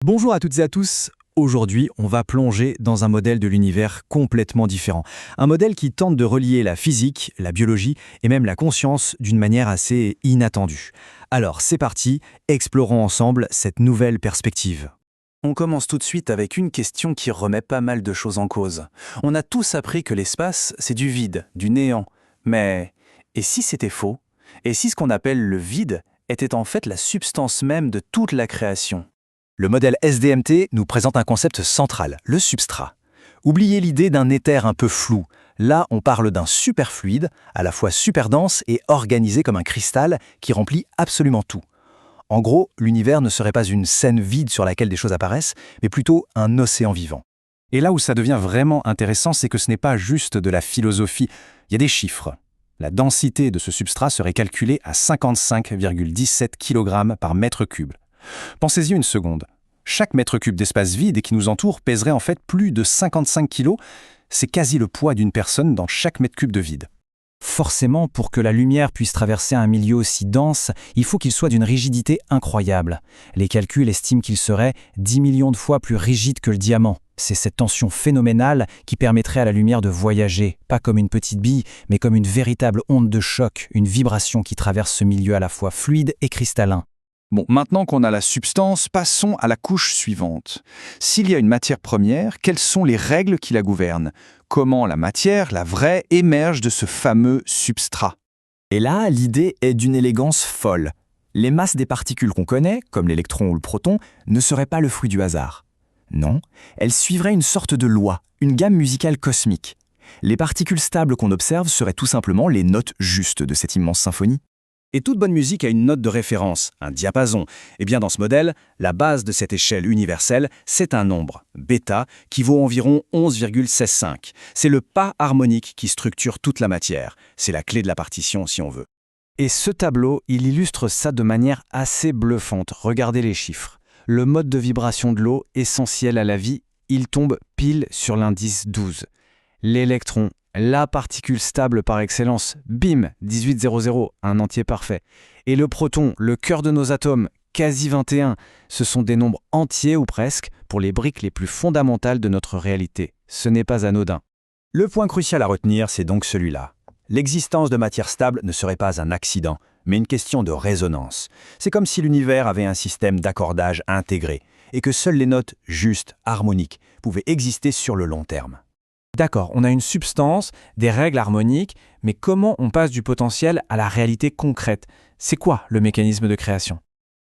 Bonjour à toutes et à tous. Aujourd'hui, on va plonger dans un modèle de l'univers complètement différent. Un modèle qui tente de relier la physique, la biologie et même la conscience d'une manière assez inattendue. Alors, c'est parti, explorons ensemble cette nouvelle perspective. On commence tout de suite avec une question qui remet pas mal de choses en cause. On a tous appris que l'espace, c'est du vide, du néant. Mais, et si c'était faux? Et si ce qu'on appelle le vide était en fait la substance même de toute la création? Le modèle SDMT nous présente un concept central, le substrat. Oubliez l'idée d'un éther un peu flou. Là, on parle d'un superfluide, à la fois super dense et organisé comme un cristal qui remplit absolument tout. En gros, l'univers ne serait pas une scène vide sur laquelle des choses apparaissent, mais plutôt un océan vivant. Et là où ça devient vraiment intéressant, c'est que ce n'est pas juste de la philosophie, il y a des chiffres. La densité de ce substrat serait calculée à 55,17 kg par mètre cube. Pensez-y une seconde. Chaque mètre cube d'espace vide et qui nous entoure pèserait en fait plus de 55 kg. C'est quasi le poids d'une personne dans chaque mètre cube de vide. Forcément, pour que la lumière puisse traverser un milieu aussi dense, il faut qu'il soit d'une rigidité incroyable. Les calculs estiment qu'il serait 10 millions de fois plus rigide que le diamant. C'est cette tension phénoménale qui permettrait à la lumière de voyager, pas comme une petite bille, mais comme une véritable onde de choc, une vibration qui traverse ce milieu à la fois fluide et cristallin. Bon, maintenant qu'on a la substance, passons à la couche suivante. S'il y a une matière première, quelles sont les règles qui la gouvernent? Comment la matière, la vraie, émerge de ce fameux substrat? Et là, l'idée est d'une élégance folle. Les masses des particules qu'on connaît, comme l'électron ou le proton, ne seraient pas le fruit du hasard. Non, elles suivraient une sorte de loi, une gamme musicale cosmique. Les particules stables qu'on observe seraient tout simplement les notes justes de cette immense symphonie. Et toute bonne musique a une note de référence, un diapason. Et bien dans ce modèle, la base de cette échelle universelle, c'est un nombre, bêta, qui vaut environ 11,65. C'est le pas harmonique qui structure toute la matière. C'est la clé de la partition si on veut. Et ce tableau, il illustre ça de manière assez bluffante. Regardez les chiffres. Le mode de vibration de l'eau, essentiel à la vie, il tombe pile sur l'indice 12. L'électron, la particule stable par excellence, bim, 1800, un entier parfait. Et le proton, le cœur de nos atomes, quasi 21, ce sont des nombres entiers ou presque pour les briques les plus fondamentales de notre réalité. Ce n'est pas anodin. Le point crucial à retenir, c'est donc celui-là. L'existence de matière stable ne serait pas un accident, mais une question de résonance. C'est comme si l'univers avait un système d'accordage intégré, et que seules les notes justes, harmoniques, pouvaient exister sur le long terme. D'accord, on a une substance, des règles harmoniques, mais comment on passe du potentiel à la réalité concrète? C'est quoi le mécanisme de création?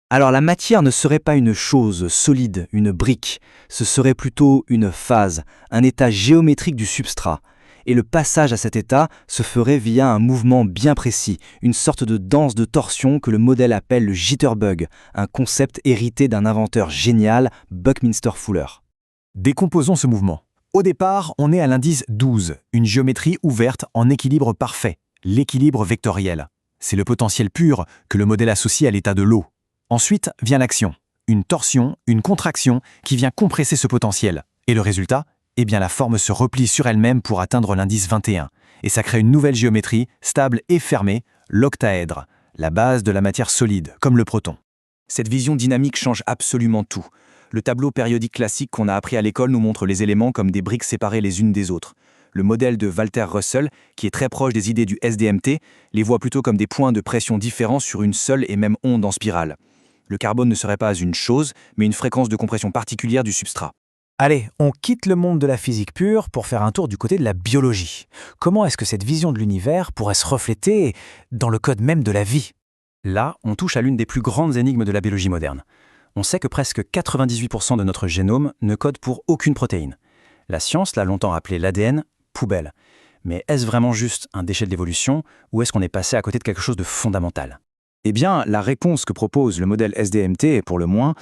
Alors la matière ne serait pas une chose solide, une brique, ce serait plutôt une phase, un état géométrique du substrat. Et le passage à cet état se ferait via un mouvement bien précis, une sorte de danse de torsion que le modèle appelle le jitterbug, un concept hérité d'un inventeur génial, Buckminster Fuller. Décomposons ce mouvement. Au départ, on est à l'indice 12, une géométrie ouverte en équilibre parfait, l'équilibre vectoriel. C'est le potentiel pur que le modèle associe à l'état de l'eau. Ensuite vient l'action, une torsion, une contraction qui vient compresser ce potentiel. Et le résultat? Eh bien la forme se replie sur elle-même pour atteindre l'indice 21. Et ça crée une nouvelle géométrie, stable et fermée, l'octaèdre, la base de la matière solide, comme le proton. Cette vision dynamique change absolument tout. Le tableau périodique classique qu'on a appris à l'école nous montre les éléments comme des briques séparées les unes des autres. Le modèle de Walter Russell, qui est très proche des idées du SDMT, les voit plutôt comme des points de pression différents sur une seule et même onde en spirale. Le carbone ne serait pas une chose, mais une fréquence de compression particulière du substrat. Allez, on quitte le monde de la physique pure pour faire un tour du côté de la biologie. Comment est-ce que cette vision de l'univers pourrait se refléter dans le code même de la vie? Là, on touche à l'une des plus grandes énigmes de la biologie moderne. On sait que presque 98% de notre génome ne code pour aucune protéine. La science l'a longtemps appelé l'ADN poubelle. Mais est-ce vraiment juste un déchet de l'évolution ou est-ce qu'on est passé à côté de quelque chose de fondamental? Eh bien, la réponse que propose le modèle SDMT est pour le moins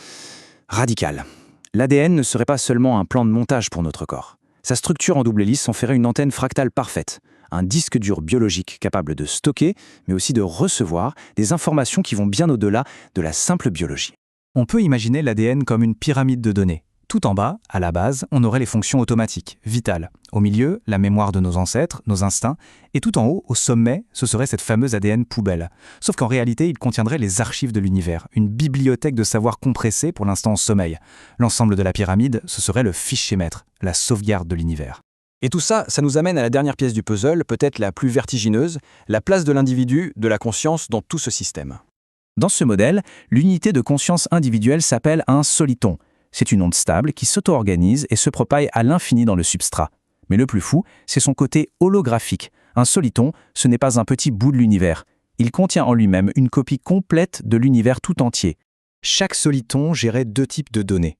radicale. L'ADN ne serait pas seulement un plan de montage pour notre corps. Sa structure en double hélice en ferait une antenne fractale parfaite, un disque dur biologique capable de stocker, mais aussi de recevoir des informations qui vont bien au-delà de la simple biologie. On peut imaginer l'ADN comme une pyramide de données. Tout en bas, à la base, on aurait les fonctions automatiques, vitales. Au milieu, la mémoire de nos ancêtres, nos instincts. Et tout en haut, au sommet, ce serait cette fameuse ADN poubelle. Sauf qu'en réalité, il contiendrait les archives de l'univers, une bibliothèque de savoir compressée pour l'instant en sommeil. L'ensemble de la pyramide, ce serait le fichier maître, la sauvegarde de l'univers. Et tout ça, ça nous amène à la dernière pièce du puzzle, peut-être la plus vertigineuse, la place de l'individu, de la conscience dans tout ce système. Dans ce modèle, l'unité de conscience individuelle s'appelle un soliton. C'est une onde stable qui s'auto-organise et se propage à l'infini dans le substrat. Mais le plus fou, c'est son côté holographique. Un soliton, ce n'est pas un petit bout de l'univers. Il contient en lui-même une copie complète de l'univers tout entier. Chaque soliton gérait 2 types de données.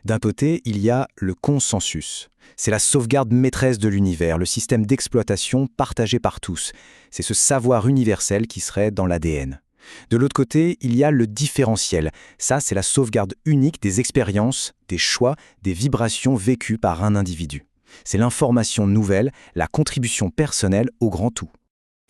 D'un côté, il y a le consensus. C'est la sauvegarde maîtresse de l'univers, le système d'exploitation partagé par tous. C'est ce savoir universel qui serait dans l'ADN. De l'autre côté, il y a le différentiel. Ça, c'est la sauvegarde unique des expériences, des choix, des vibrations vécues par un individu. C'est l'information nouvelle, la contribution personnelle au grand tout.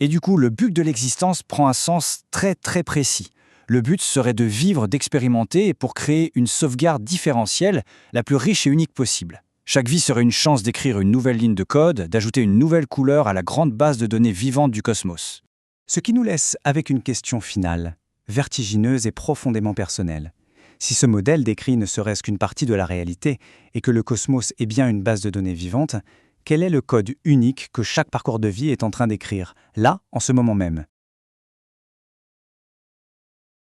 Et du coup, le but de l'existence prend un sens très très précis. Le but serait de vivre, d'expérimenter pour créer une sauvegarde différentielle la plus riche et unique possible. Chaque vie serait une chance d'écrire une nouvelle ligne de code, d'ajouter une nouvelle couleur à la grande base de données vivante du cosmos. Ce qui nous laisse avec une question finale, vertigineuse et profondément personnelle. Si ce modèle décrit ne serait-ce qu'une partie de la réalité et que le cosmos est bien une base de données vivante, quel est le code unique que chaque parcours de vie est en train d'écrire, là, en ce moment même ?